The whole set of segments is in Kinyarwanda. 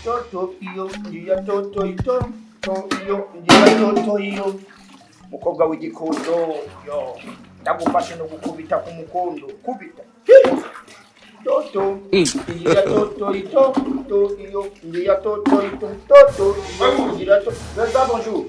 toto iyo ngiya toto ito to iyo ngiya toto iyo mukobwa w'igikondo yo ndagufashe no gukubita ku mukondo kubita toto ngiya toto ito to iyo ngiya toto ito toto iyo ngiya toto. Bonjour.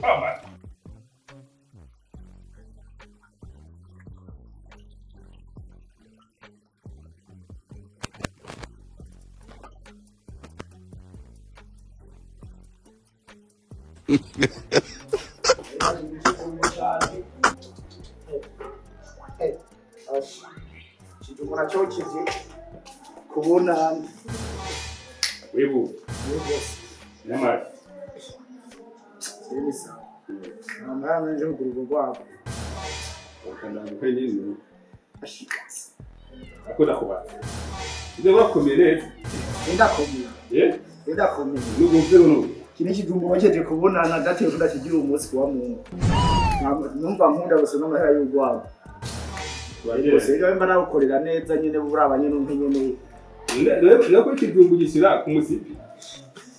Chidumura chochizi kubona webu nyamara sebisa amana nje kurugo kwako ukanda kweli ashikasi akora kuba nde bakomereze ndakomeye n'ubumve no kini chidumura wacheje kubonana gati tudachigira umunsi wa Mungu numva nkunda gusoma amahera y'ugwabo Bose rero mba nagukorera neza nyene burabanye n'umpe nyene. Nako ikidumbu gishyira ku musipi.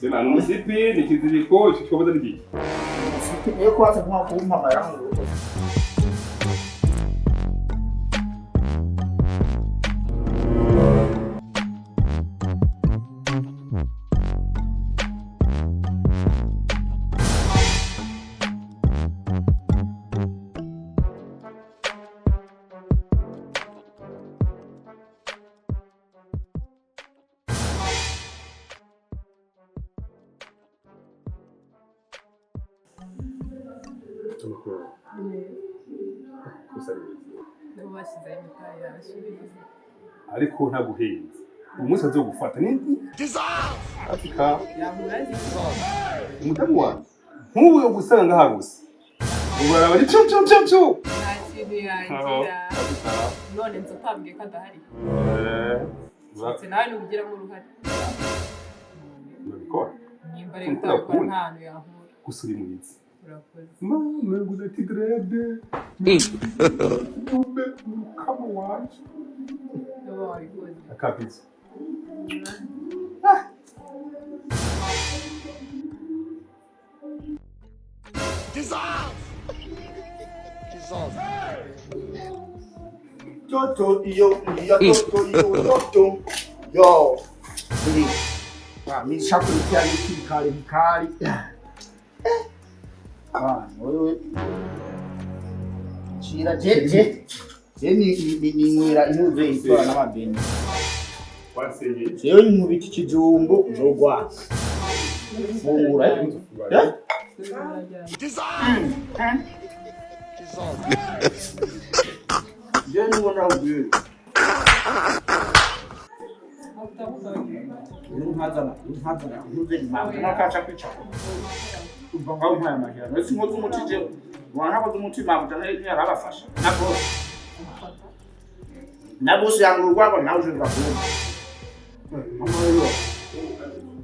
Dema no musipi ni kiziriko cyoboza n'igi. Musipi yo kwaza kuma kumpa amarango. Ariko ntaguhenze umunsi azogufata ni Afrika umutamu wa nk'ubu yo gusanga haguse uraraba ari cyo none nzotambye kadahari nawe nugira mu ruhare nimba rero utakora ntano yahura gusuri mu yitsi urakoze mama nguze tigrede ube kama waje akabisa Toto iyo ngiya toto iyo toto yo ndi mi shakurukia mikali wewe chira jeje ni mwira inuze itwara n'amabeni waseye jewe mu biti kijumbo njogwa fungura je ni wona ubiye Ntazana ntuze impamvu nakaca kwicara umva ngaho mpaya mahera nese nkoze umutije wanakoze umutima mutane yarabafasha nabose yangu rwabo nawe uje bakubona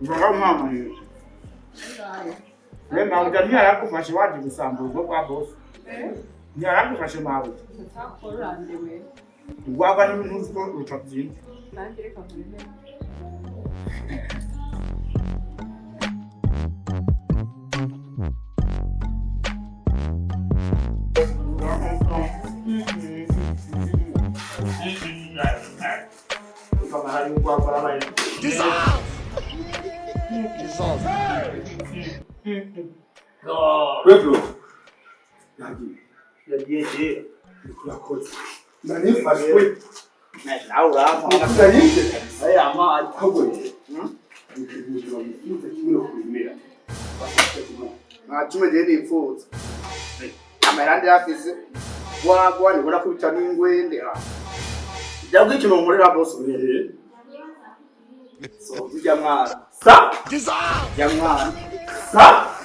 ngaho mama hiyo Rema ujani yakufashe waje gusamba ubwo kwa boss yarakufashe mawe utakorandewe rwaba n'ibintu byo utabyiye nanjye reka murene Pedro yagiye kurakoze nanifashwe nawe urama utarinde aya ama akogoye ikijura mfite kimwe kurimera ntacume je nipfuza amerande yafise wagwa ni bora kubita n'ingwende jabwe ikintu murera boss urere so bijya mwana sa ya mwana sa